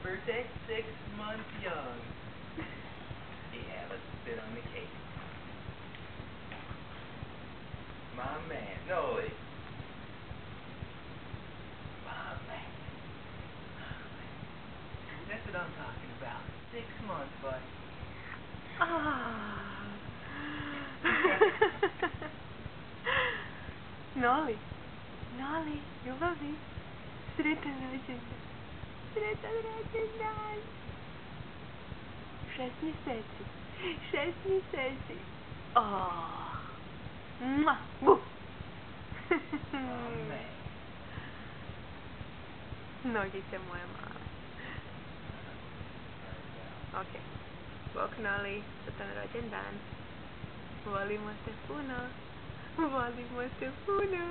birthday? 6 months young. Yeah, let's spit on the cake. My man. No, my man. That's what I'm talking about. 6 months, bud. Noli, ljubavi, sretan rođendan. Sretan rođendan. 6 mjeseci. 6 mjeseci. Mua. Nogice moje male. Ok. Bok Noli, sretan rođendan. Volimo te puno. Volimo te puno.